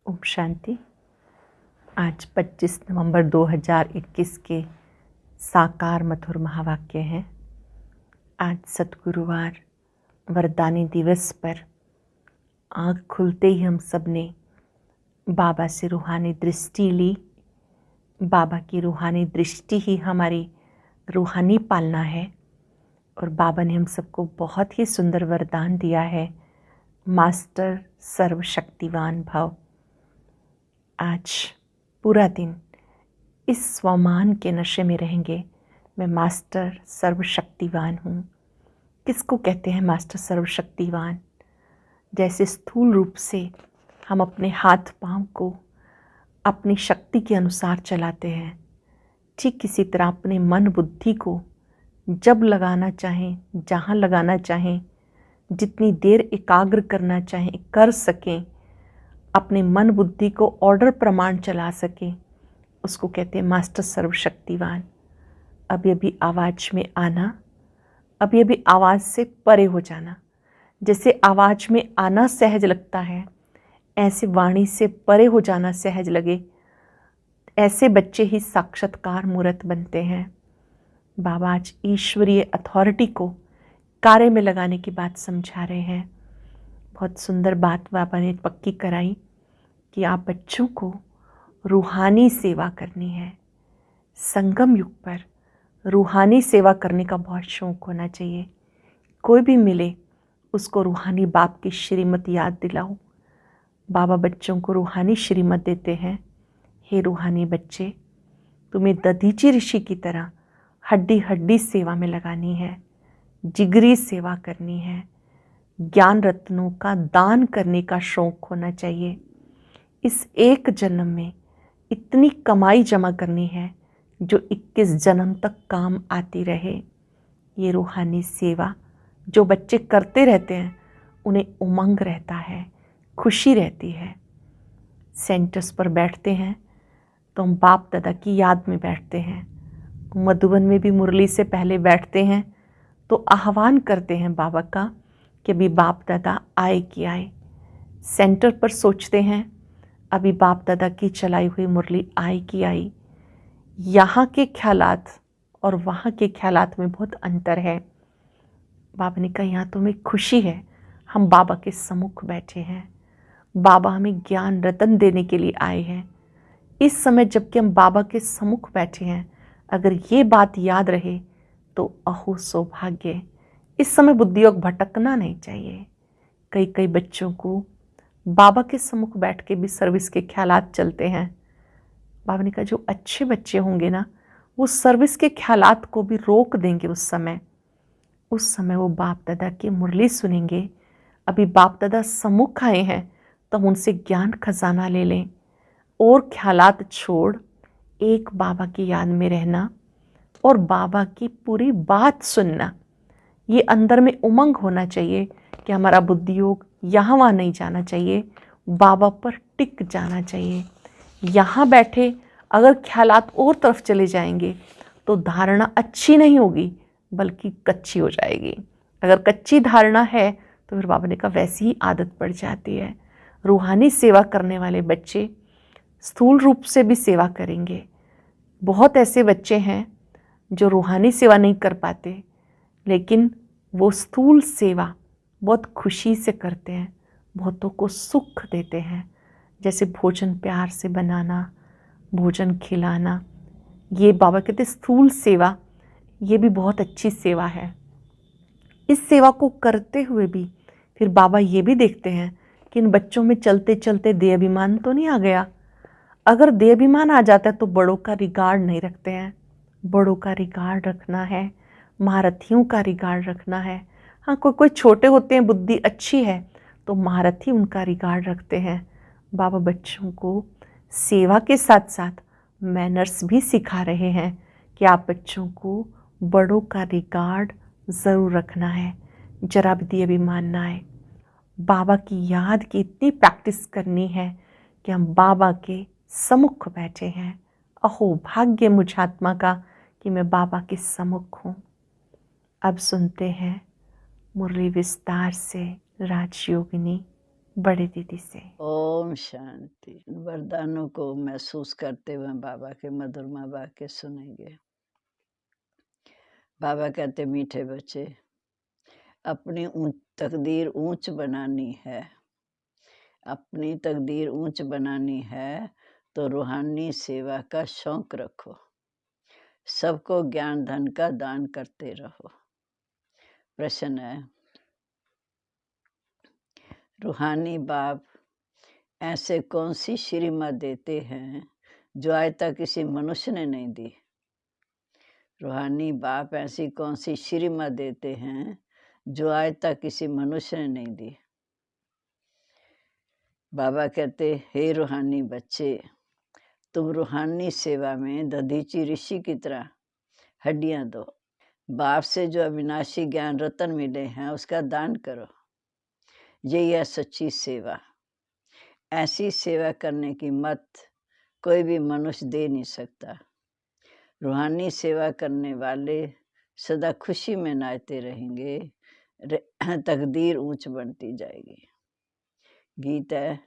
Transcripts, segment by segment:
ओम शांति। आज 25 नवंबर 2021 के साकार मधुर महावाक्य हैं। आज सतगुरुवार वरदानी दिवस पर आँख खुलते ही हम सब ने बाबा से रूहानी दृष्टि ली। बाबा की रूहानी दृष्टि ही हमारी रूहानी पालना है और बाबा ने हम सबको बहुत ही सुंदर वरदान दिया है, मास्टर सर्वशक्तिवान भव। आज पूरा दिन इस स्वमान के नशे में रहेंगे। मैं मास्टर सर्वशक्तिवान हूँ। किसको कहते हैं मास्टर सर्वशक्तिवान? जैसे स्थूल रूप से हम अपने हाथ पांव को अपनी शक्ति के अनुसार चलाते हैं, ठीक इसी तरह अपने मन बुद्धि को जब लगाना चाहें, जहाँ लगाना चाहें, जितनी देर एकाग्र करना चाहें कर सकें, अपने मन बुद्धि को ऑर्डर प्रमाण चला सकें, उसको कहते हैं मास्टर सर्वशक्तिवान। अभी अभी आवाज़ में आना, अभी अभी आवाज़ से परे हो जाना। जैसे आवाज़ में आना सहज लगता है, ऐसे वाणी से परे हो जाना सहज लगे। ऐसे बच्चे ही साक्षात्कार मूर्त बनते हैं। बाबा आज ईश्वरीय अथॉरिटी को कार्य में लगाने की बात समझा रहे हैं। बहुत सुंदर बात बाबा ने पक्की कराई कि आप बच्चों को रूहानी सेवा करनी है। संगम युग पर रूहानी सेवा करने का बहुत शौक होना चाहिए। कोई भी मिले उसको रूहानी बाप की श्रीमत याद दिलाओ। बाबा बच्चों को रूहानी श्रीमत देते हैं। हे रूहानी बच्चे, तुम्हें दधीची ऋषि की तरह हड्डी हड्डी सेवा में लगानी है, जिगरी सेवा करनी है। ज्ञान रत्नों का दान करने का शौक होना चाहिए। इस एक जन्म में इतनी कमाई जमा करनी है जो 21 जन्म तक काम आती रहे। ये रूहानी सेवा जो बच्चे करते रहते हैं उन्हें उमंग रहता है, खुशी रहती है। सेंटर्स पर बैठते हैं तो हम बाप दादा की याद में बैठते हैं। मधुबन में भी मुरली से पहले बैठते हैं तो आह्वान करते हैं बाबा का कि अभी बाप दादा आए कि आए। सेंटर पर सोचते हैं अभी बाप दादा की चलाई हुई मुरली आई कि आई। यहाँ के ख्यालात और वहाँ के ख्यालात में बहुत अंतर है। बाबा ने कहा यहाँ तो हमें खुशी है, हम बाबा के सम्मुख बैठे हैं। बाबा हमें ज्ञान रतन देने के लिए आए हैं। इस समय जबकि हम बाबा के सम्मुख बैठे हैं, अगर ये बात याद रहे तो अहो सौभाग्य। इस समय बुद्धियोग भटकना नहीं चाहिए। कई कई बच्चों को बाबा के सम्मुख बैठ के भी सर्विस के ख्यालात चलते हैं। बाबा ने कहा जो अच्छे बच्चे होंगे ना, वो सर्विस के ख्यालात को भी रोक देंगे। उस समय वो बाप दादा की मुरली सुनेंगे। अभी बाप दादा सम्मुख आए हैं तो हम उनसे ज्ञान खजाना ले लें और ख्यालात छोड़ एक बाबा की याद में रहना और बाबा की पूरी बात सुनना। ये अंदर में उमंग होना चाहिए कि हमारा बुद्धियोग यहाँ वहाँ नहीं जाना चाहिए, बाबा पर टिक जाना चाहिए। यहाँ बैठे अगर ख्यालात और तरफ चले जाएंगे तो धारणा अच्छी नहीं होगी बल्कि कच्ची हो जाएगी। अगर कच्ची धारणा है तो फिर बाबा ने कहा वैसी ही आदत पड़ जाती है। रूहानी सेवा करने वाले बच्चे स्थूल रूप से भी सेवा करेंगे। बहुत ऐसे बच्चे हैं जो रूहानी सेवा नहीं कर पाते, लेकिन वो स्थूल सेवा बहुत खुशी से करते हैं, बहुतों को सुख देते हैं। जैसे भोजन प्यार से बनाना, भोजन खिलाना, ये बाबा कहते स्थूल सेवा, ये भी बहुत अच्छी सेवा है। इस सेवा को करते हुए भी फिर बाबा ये भी देखते हैं कि इन बच्चों में चलते चलते देहाभिमान तो नहीं आ गया। अगर देहाभिमान आ जाता है तो बड़ों का रिगार्ड नहीं रखते हैं। बड़ों का रिगार्ड रखना है, महारथियों का रिगार्ड रखना है। हाँ, कोई कोई छोटे होते हैं, बुद्धि अच्छी है तो महारथी उनका रिगार्ड रखते हैं। बाबा बच्चों को सेवा के साथ साथ मैनर्स भी सिखा रहे हैं कि आप बच्चों को बड़ों का रिगार्ड ज़रूर रखना है, जरा भी देहाभिमान ना आए। बाबा की याद की इतनी प्रैक्टिस करनी है कि हम बाबा के सम्मुख बैठे हैं। अहो भाग्य मुझ आत्मा का कि मैं बाबा के सम्मुख हूँ। अब सुनते हैं मुरली विस्तार से राजयोगिनी। बड़ी दीदी से। ओम शांति। वरदानों को महसूस करते हुए बाबा के मधुर वाक्य सुनेंगे। बाबा कहते, मीठे बच्चे, अपनी तकदीर ऊंच बनानी है। अपनी तकदीर ऊंच बनानी है तो रूहानी सेवा का शौक रखो। सबको ज्ञान धन का दान करते रहो। प्रश्न है, रूहानी बाप ऐसे कौन सी श्रीमत देते हैं जो आज तक किसी मनुष्य ने नहीं दी? रूहानी बाप ऐसी कौन सी श्रीमत देते हैं जो आज तक किसी मनुष्य ने नहीं दी? बाबा कहते, हे रूहानी बच्चे, तुम रूहानी सेवा में दधीची ऋषि की तरह हड्डियां दो। बाप से जो अविनाशी ज्ञान रतन मिले हैं उसका दान करो। यही है सच्ची सेवा। ऐसी सेवा करने की मत कोई भी मनुष्य दे नहीं सकता। रूहानी सेवा करने वाले सदा खुशी में नाचते रहेंगे, तकदीर ऊंच बनती जाएगी। गीत है,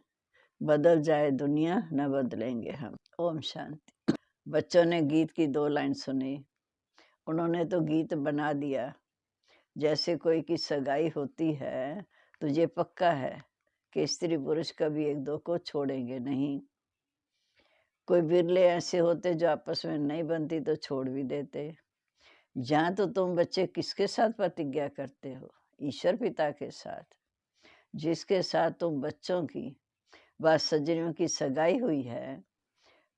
बदल जाए दुनिया न बदलेंगे हम। ओम शांति। बच्चों ने गीत की 2 लाइन सुनी, उन्होंने तो गीत बना दिया। जैसे कोई की सगाई होती है तो ये पक्का है कि स्त्री पुरुष कभी एक दो को छोड़ेंगे नहीं। कोई बिरले ऐसे होते जो आपस में नहीं बनती तो छोड़ भी देते। यहाँ तो तुम बच्चे किसके साथ प्रतिज्ञा करते हो? ईश्वर पिता के साथ, जिसके साथ तुम बच्चों की व सज्जनों की सगाई हुई है।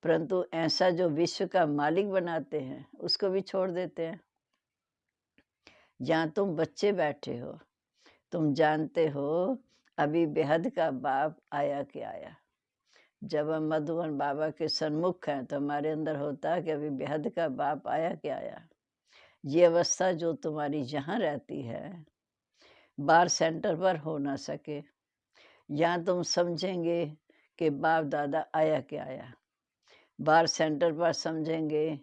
परंतु ऐसा जो विश्व का मालिक बनाते हैं उसको भी छोड़ देते हैं। जहाँ तुम बच्चे बैठे हो, तुम जानते हो अभी बेहद का बाप आया कि आया। जब हम मधुबन बाबा के सन्मुख हैं तो हमारे अंदर होता है कि अभी बेहद का बाप आया कि आया। ये अवस्था जो तुम्हारी यहाँ रहती है, बार सेंटर पर हो ना सके। यहाँ तुम समझेंगे कि बाप दादा आया कि आया। बार सेंटर पर समझेंगे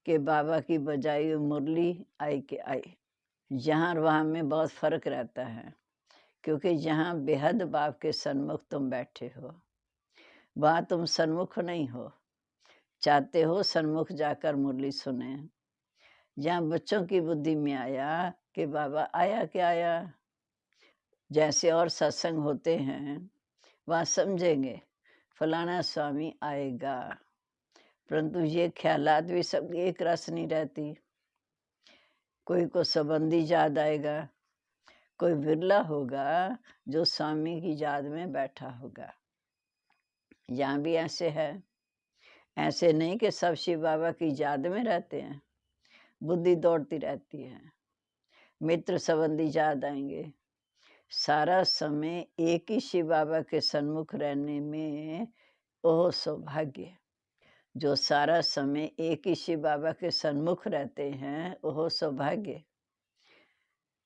कि बाबा की बजाई मुरली आई कि आई। यहाँ और वहाँ में बहुत फर्क रहता है, क्योंकि यहाँ बेहद बाप के सन्मुख तुम बैठे हो, वहाँ तुम सन्मुख नहीं हो। चाहते हो सन्मुख जाकर मुरली सुने। यहाँ बच्चों की बुद्धि में आया कि बाबा आया कि आया। जैसे और सत्संग होते हैं वहाँ समझेंगे फलाना स्वामी आएगा, परंतु ये ख्यालात भी सब एक रस नहीं रहती। कोई को संबंधी याद आएगा, कोई बिरला होगा जो स्वामी की याद में बैठा होगा। यहाँ भी ऐसे है। ऐसे नहीं कि सब शिव बाबा की याद में रहते हैं, बुद्धि दौड़ती रहती है। मित्र संबंधी याद आएंगे। सारा समय एक ही शिव बाबा के सन्मुख रहने में ओह सौभाग्य। जो सारा समय एक ही शिव बाबा के सन्मुख रहते हैं ओह सौभाग्य।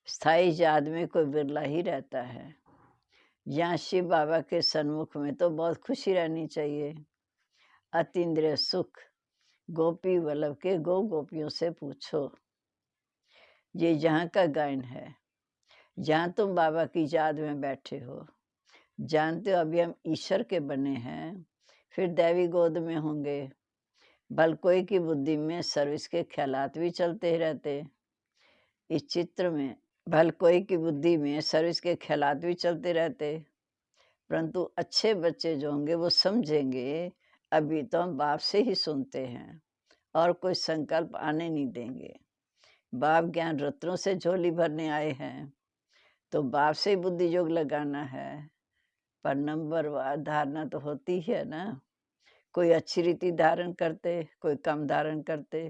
स्थायी याद में कोई बिरला ही रहता है। यहाँ शिव बाबा के सन्मुख में तो बहुत खुशी रहनी चाहिए। अतीन्द्रिय सुख गोपी वल्लभ के गो गोपियों से पूछो। ये यहाँ का गायन है। जहाँ तुम बाबा की याद में बैठे हो, जानते हो अभी हम ईश्वर के बने हैं, फिर दैवी गोद में होंगे। भल कोई की बुद्धि में सर्विस के ख्यालात भी चलते रहते। इस चित्र में भल कोई की बुद्धि में सर्विस के ख्यालात भी चलते रहते, परंतु अच्छे बच्चे जो होंगे वो समझेंगे अभी तो हम बाप से ही सुनते हैं और कोई संकल्प आने नहीं देंगे। बाप ज्ञान रत्नों से झोली भरने आए हैं तो बाप से ही बुद्धि योग लगाना है। पर नंबरवार धारणा तो होती है ना। कोई अच्छी रीति धारण करते, कोई कम धारण करते।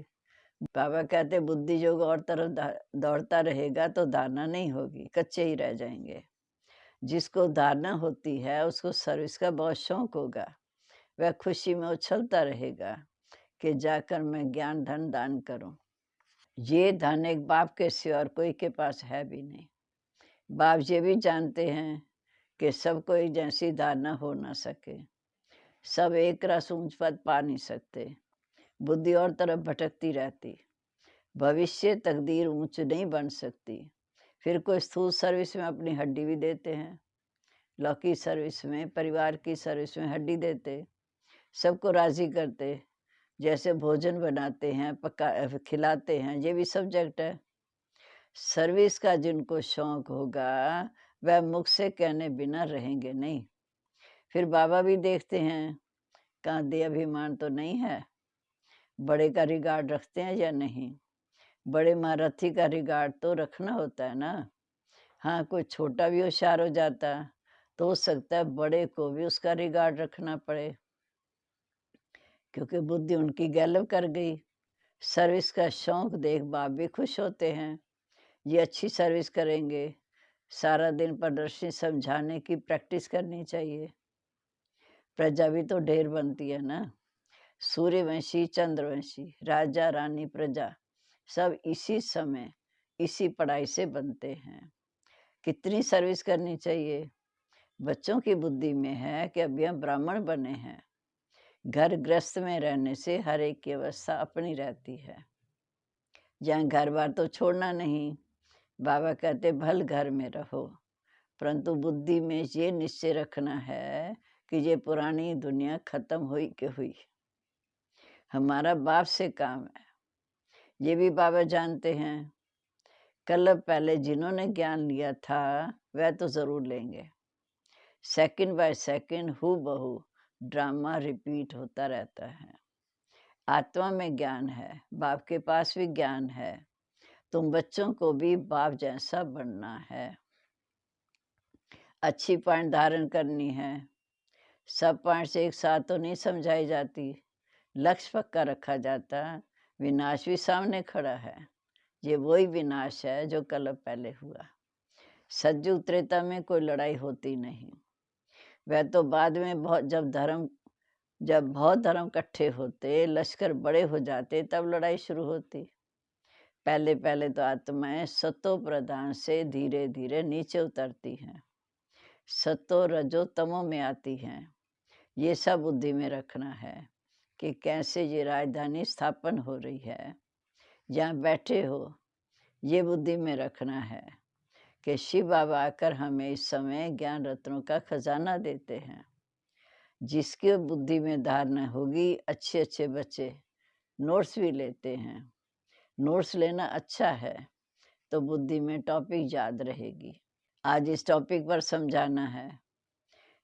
बाबा कहते बुद्धि योग और तरफ दौड़ता रहेगा तो धारणा नहीं होगी, कच्चे ही रह जाएंगे। जिसको धारणा होती है उसको सर्विस का बहुत शौक होगा। वह खुशी में उछलता रहेगा कि जाकर मैं ज्ञान धन दान करूं। ये धन एक बाप के सिवा और कोई के पास है भी नहीं। बाप ये भी जानते हैं कि सबको एक जैसी धारणा हो ना सके। सब एक रस ऊंच पद पा नहीं सकते। बुद्धि और तरफ भटकती रहती। भविष्य तकदीर ऊंच नहीं बन सकती। फिर कोई स्थूल सर्विस में अपनी हड्डी भी देते हैं। लौकी सर्विस में, परिवार की सर्विस में हड्डी देते, सबको राज़ी करते, जैसे भोजन बनाते हैं, खिलाते हैं, ये भी सब्जेक्ट है। सर्विस का जिनको शौक होगा, वह मुख से कहने बिना रहेंगे नहीं। फिर बाबा भी देखते हैं, कहाँ दे अभिमान तो नहीं है, बड़े का रिगार्ड रखते हैं या नहीं। बड़े महारथी का रिगार्ड तो रखना होता है ना। हाँ, कोई छोटा भी होशियार हो जाता तो हो सकता है बड़े को भी उसका रिगार्ड रखना पड़े, क्योंकि बुद्धि उनकी गैलव कर गई। सर्विस का शौक देख बाप भी खुश होते हैं, ये अच्छी सर्विस करेंगे, सारा दिन प्रदर्शनी समझाने की प्रैक्टिस करनी चाहिए। प्रजा भी तो ढेर बनती है ना, सूर्यवंशी, चंद्रवंशी, राजा रानी, प्रजा सब इसी समय इसी पढ़ाई से बनते हैं। कितनी सर्विस करनी चाहिए। बच्चों की बुद्धि में है कि अभी हम ब्राह्मण बने हैं, घर गृहस्थ में रहने से हर एक की अवस्था अपनी रहती है, जहाँ घर बार तो छोड़ना नहीं। बाबा कहते भल घर में रहो, परंतु बुद्धि में ये निश्चय रखना है कि ये पुरानी दुनिया खत्म हुई के हुई, हमारा बाप से काम है। ये भी बाबा जानते हैं, कल पहले जिन्होंने ज्ञान लिया था वह तो जरूर लेंगे। सेकंड बाय सेकंड हूबहू ड्रामा रिपीट होता रहता है। आत्मा में ज्ञान है, बाप के पास भी ज्ञान है, तुम बच्चों को भी बाप जैसा बनना है। अच्छी पॉइंट धारण करनी है, सब पॉइंट्स एक साथ तो नहीं समझाई जाती, लक्ष्य पक्का रखा जाता। विनाश भी सामने खड़ा है, ये वही विनाश है जो कल पहले हुआ। सतयुग त्रेता में कोई लड़ाई होती नहीं, वह तो बाद में जब बहुत धर्म इकट्ठे होते, लश्कर बड़े हो जाते, तब लड़ाई शुरू होती। पहले पहले तो आत्माएं सतो प्रधान से धीरे धीरे नीचे उतरती हैं, सतो रजो तमो में आती हैं। ये सब बुद्धि में रखना है कि कैसे ये राजधानी स्थापन हो रही है, जहाँ बैठे हो, ये बुद्धि में रखना है कि शिव बाबा आकर हमें इस समय ज्ञान रत्नों का खजाना देते हैं। जिसके बुद्धि में धारणा होगी, अच्छे अच्छे बच्चे नोट्स भी लेते हैं। नोट्स लेना अच्छा है तो बुद्धि में टॉपिक याद रहेगी। आज इस टॉपिक पर समझाना है।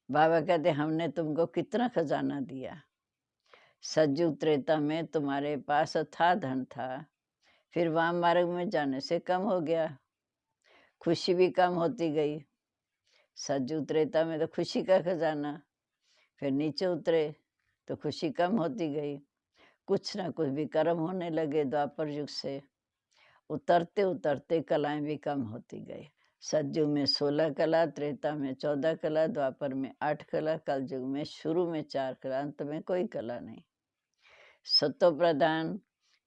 बाबा कहते हमने तुमको कितना खजाना दिया। सतयुग त्रेता में तुम्हारे पास अथाह धन था, फिर वाम मार्ग में जाने से कम हो गया, खुशी भी कम होती गई। सतयुग त्रेता में तो खुशी का खजाना, फिर नीचे उतरे तो खुशी कम होती गई, कुछ ना कुछ भी कर्म होने लगे। द्वापर युग से उतरते उतरते कलाएं भी कम होती गई। सतयुग में 16 कला, त्रेता में 14 कला, द्वापर में 8 कला, कल युग में शुरू में 4 कला, अंत में कोई कला नहीं। सतो प्रधान,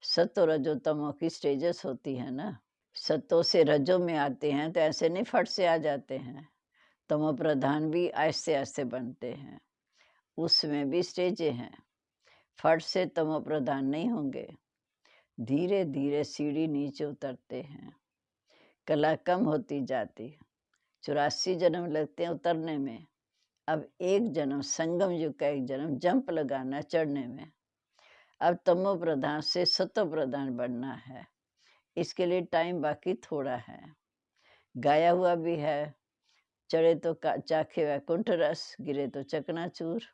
सतो रजो तमो की स्टेजेस होती है ना। सतो से रजो में आते हैं तो ऐसे नहीं फट से आ जाते हैं, तमो प्रधान भी आहिस्ते आहिस्ते बनते हैं, उसमें भी स्टेजें हैं। फट से तमो प्रधान नहीं होंगे, धीरे धीरे सीढ़ी नीचे उतरते हैं, कला कम होती जाती। 84 जन्म लगते हैं उतरने में, अब एक जन्म संगम युग का एक जन्म जंप लगाना चढ़ने में। अब तमो प्रधान से सतो प्रधान बनना है, इसके लिए टाइम बाकी थोड़ा है। गाया हुआ भी है, चढ़े तो चाखे वैकुंठ रस, गिरे तो चकनाचूर।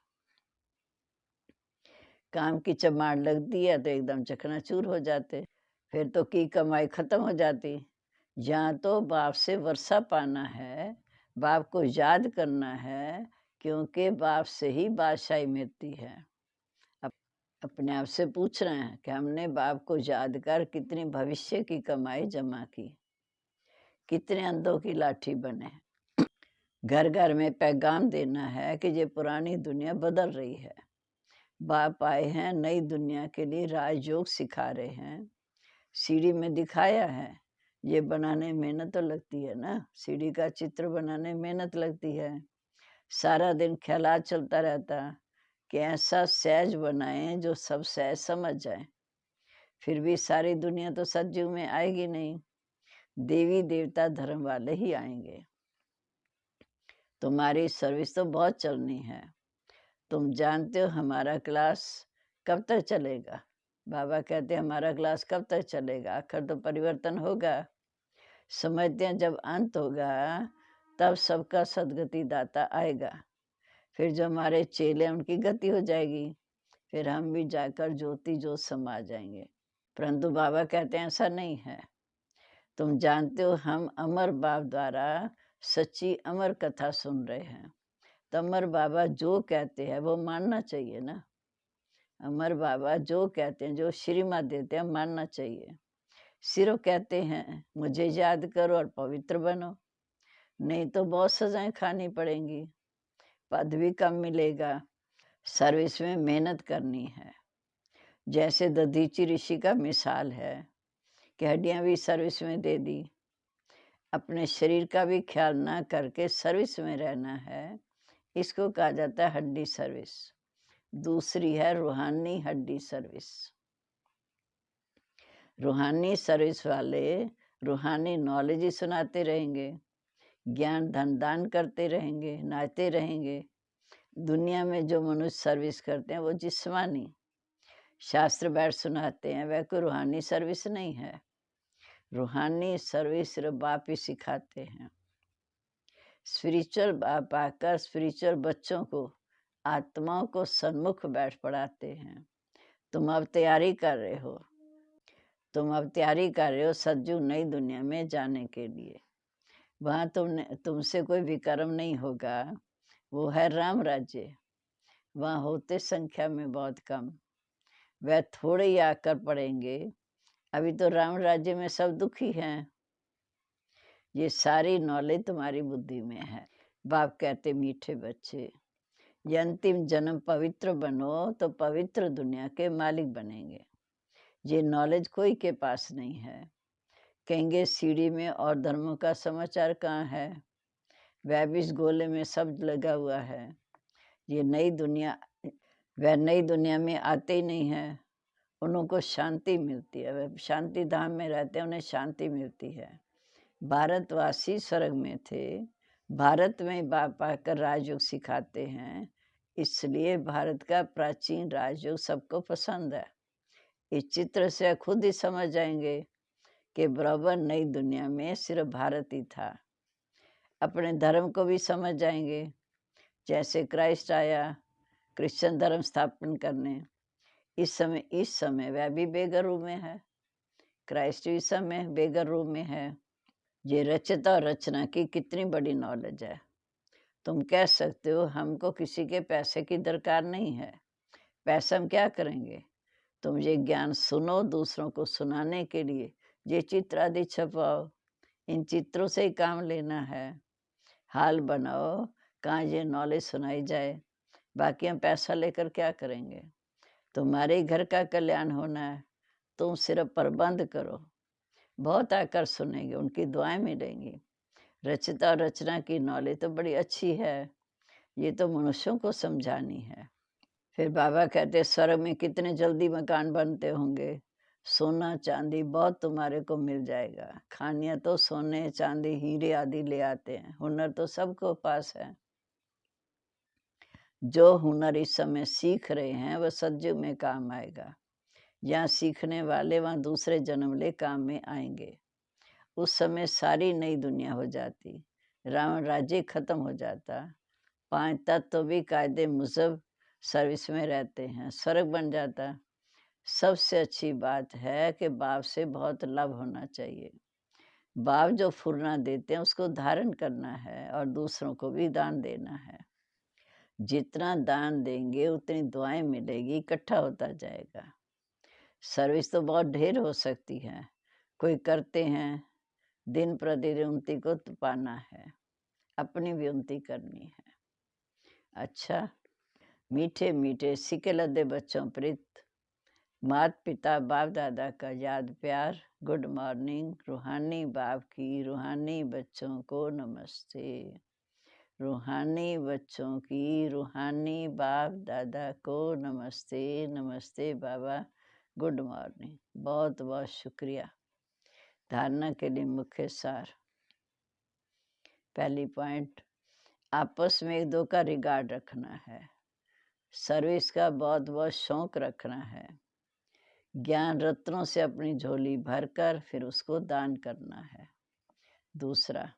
काम की चमाड़ लगती है तो एकदम चकनाचूर हो जाते, फिर तो की कमाई खत्म हो जाती। यहाँ तो बाप से वर्षा पाना है, बाप को याद करना है, क्योंकि बाप से ही बादशाही मिलती है। अपने आप से पूछ रहे हैं कि हमने बाप को याद कर कितनी भविष्य की कमाई जमा की, कितने अंधों की लाठी बने। घर घर में पैगाम देना है कि ये पुरानी दुनिया बदल रही है। बाप आए हैं नई दुनिया के लिए, राजयोग सिखा रहे हैं। सीढ़ी में दिखाया है, ये बनाने में मेहनत तो लगती है ना, सीढ़ी का चित्र बनाने में मेहनत लगती है। सारा दिन ख्यालात चलता रहता कि ऐसा सहज बनाएं जो सब सहज समझ जाए। फिर भी सारी दुनिया तो सतयुग में आएगी नहीं, देवी देवता धर्म वाले ही आएंगे। तुम्हारी सर्विस तो बहुत चलनी है। तुम जानते हो हमारा क्लास कब तक चलेगा? बाबा कहते हमारा क्लास कब तक चलेगा? आखिर तो परिवर्तन होगा। समझते हैं जब अंत होगा तब सबका सदगति दाता आएगा। फिर जो हमारे चेले हैं उनकी गति हो जाएगी, फिर हम भी जाकर ज्योति ज्योत समा जाएंगे। परंतु बाबा कहते हैं ऐसा नहीं है। तुम जानते हो हम अमर बाप द्वारा सच्ची अमर कथा सुन रहे हैं, तो अमर बाबा जो कहते हैं वो मानना चाहिए ना। अमर बाबा जो कहते हैं, जो श्रीमत देते हैं, मानना चाहिए। सिर्फ कहते हैं मुझे याद करो और पवित्र बनो, नहीं तो बहुत सजाएं खानी पड़ेंगी, पद भी कम मिलेगा। सर्विस में मेहनत करनी है। जैसे दधीची ऋषि का मिसाल है कि हड्डियां भी सर्विस में दे दी। अपने शरीर का भी ख्याल ना करके सर्विस में रहना है, इसको कहा जाता है हड्डी सर्विस। दूसरी है रूहानी हड्डी सर्विस। रूहानी सर्विस वाले रूहानी नॉलेज ही सुनाते रहेंगे, ज्ञान धन दान करते रहेंगे, नाचते रहेंगे। दुनिया में जो मनुष्य सर्विस करते हैं वो जिस्मानी शास्त्र बैठ सुनाते हैं, वह कोई रूहानी सर्विस नहीं है। रूहानी सर्विस सिर्फ बाप ही सिखाते हैं। स्पिरिचुअल बाप आकर स्पिरिचुअल बच्चों को, आत्माओं को सन्मुख बैठ पढ़ाते हैं। तुम अब तैयारी कर रहे हो, सज्जू नई दुनिया में जाने के लिए। वहाँ तुमसे कोई विक्रम नहीं होगा, वो है राम राज्य। वहाँ होते संख्या में बहुत कम, वह थोड़े ही आकर पड़ेंगे। अभी तो राम राज्य में सब दुखी हैं। ये सारी नॉलेज तुम्हारी बुद्धि में है। बाप कहते मीठे बच्चे, ये अंतिम जन्म पवित्र बनो तो पवित्र दुनिया के मालिक बनेंगे। ये नॉलेज कोई के पास नहीं है। कहेंगे सीढ़ी में और धर्मों का समाचार कहाँ है? वह भी इस गोले में सब लगा हुआ है। ये नई दुनिया, वह नई दुनिया में आते ही नहीं है। उनको शांति मिलती है, वह शांति धाम में रहते हैं, उन्हें शांति मिलती है। भारतवासी स्वर्ग में थे, भारत में बाप आकर राजयोग सिखाते हैं, इसलिए भारत का प्राचीन राजयोग सबको पसंद है। इस चित्र से खुद ही समझ जाएंगे कि बराबर नई दुनिया में सिर्फ भारत ही था। अपने धर्म को भी समझ जाएंगे। जैसे क्राइस्ट आया क्रिश्चियन धर्म स्थापन करने, इस समय वह भी बेघर रूम में है। क्राइस्ट भी समय बेघर रूम में है। ये रचता और रचना की कितनी बड़ी नॉलेज है। तुम कह सकते हो हमको किसी के पैसे की दरकार नहीं है, पैसा हम क्या करेंगे? तुम ये ज्ञान सुनो दूसरों को सुनाने के लिए। ये चित्र आदि छपाओ, इन चित्रों से ही काम लेना है। हाल बनाओ कहाँ ये नॉलेज सुनाई जाए, बाकी हम पैसा लेकर क्या करेंगे? तुम्हारे घर का कल्याण होना है, तुम सिर्फ प्रबंध करो, बहुत आकर सुनेंगे, उनकी दुआएं मिलेंगी। रचता और रचना की नॉलेज तो बड़ी अच्छी है, ये तो मनुष्यों को समझानी है। फिर बाबा कहते स्वर्ग में कितने जल्दी मकान बनते होंगे, सोना चांदी बहुत तुम्हारे को मिल जाएगा। खानियां तो सोने चांदी हीरे आदि ले आते हैं, हुनर तो सबको पास है। जो हुनर इस समय सीख रहे हैं वह सज्जू में काम आएगा। यहाँ सीखने वाले वहाँ दूसरे जन्म ले काम में आएंगे। उस समय सारी नई दुनिया हो जाती, रावण राज्य खत्म हो जाता, 5 तत्व भी कायदे मुजब सर्विस में रहते हैं, स्वर्ग बन जाता। सबसे अच्छी बात है कि बाप से बहुत लाभ होना चाहिए। बाप जो फुरना देते हैं उसको धारण करना है और दूसरों को भी दान देना है। जितना दान देंगे उतनी दुआएं मिलेगी, इकट्ठा होता जाएगा। सर्विस तो बहुत ढेर हो सकती है, कोई करते हैं दिन प्रतिदिन उन्नति को पाना है, अपनी भी उन्नति करनी है। अच्छा, मीठे मीठे सिके लदे बच्चों प्रीत, माता पिता बाप दादा का याद प्यार, गुड मॉर्निंग। रूहानी बाप की रूहानी बच्चों को नमस्ते। रूहानी बच्चों की रूहानी बाप दादा को नमस्ते। नमस्ते बाबा, गुड मॉर्निंग। बहुत बहुत शुक्रिया। धारणा के लिए मुख्य सार। पहली पॉइंट, आपस में एक दो का रिगार्ड रखना है, सर्विस का बहुत बहुत शौक रखना है, ज्ञान रत्नों से अपनी झोली भरकर फिर उसको दान करना है। दूसरा,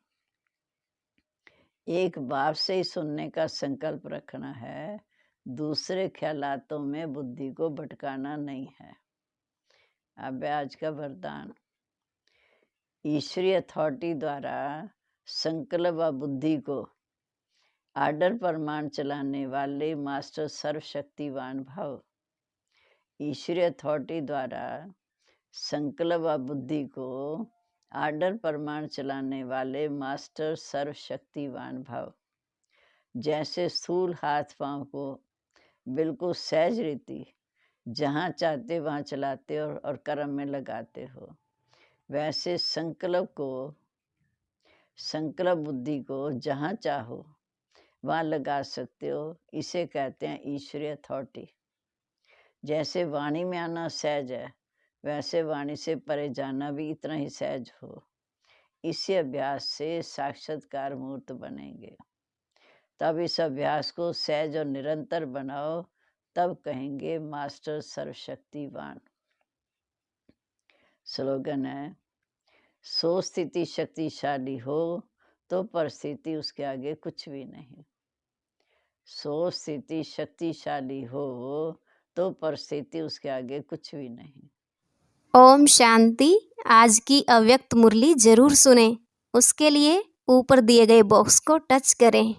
एक बाप से ही सुनने का संकल्प रखना है, दूसरे ख्यालातों में बुद्धि को भटकाना नहीं है। अब आज का वरदान, ईश्वरीय अथॉरिटी द्वारा संकल्प व बुद्धि को आर्डर पर मान चलाने वाले मास्टर सर्वशक्तिवान भव। ईश्वरीय अथॉरिटी द्वारा संकल्प व बुद्धि को आर्डर पर मान चलाने वाले मास्टर सर्वशक्तिवान भव। जैसे स्थूल हाथ पांव को बिल्कुल सहज रीति जहाँ चाहते वहाँ चलाते हो और कर्म में लगाते हो, वैसे संकल्प बुद्धि को जहाँ चाहो वहाँ लगा सकते हो। इसे कहते हैं ईश्वरीय अथॉरिटी। जैसे वाणी में आना सहज है, वैसे वाणी से परे जाना भी इतना ही सहज हो। इसी अभ्यास से साक्षात्कार मूर्त बनेंगे। तब इस अभ्यास को सहज और निरंतर बनाओ, तब कहेंगे मास्टर सर्वशक्तिवान। स्लोगन है, सो स्थिति शक्तिशाली हो तो परिस्थिति उसके आगे कुछ भी नहीं। सो स्थिति शक्तिशाली हो तो परिस्थिति उसके आगे कुछ भी नहीं। ओम शांति। आज की अव्यक्त मुरली जरूर सुने। उसके लिए ऊपर दिए गए बॉक्स को टच करें।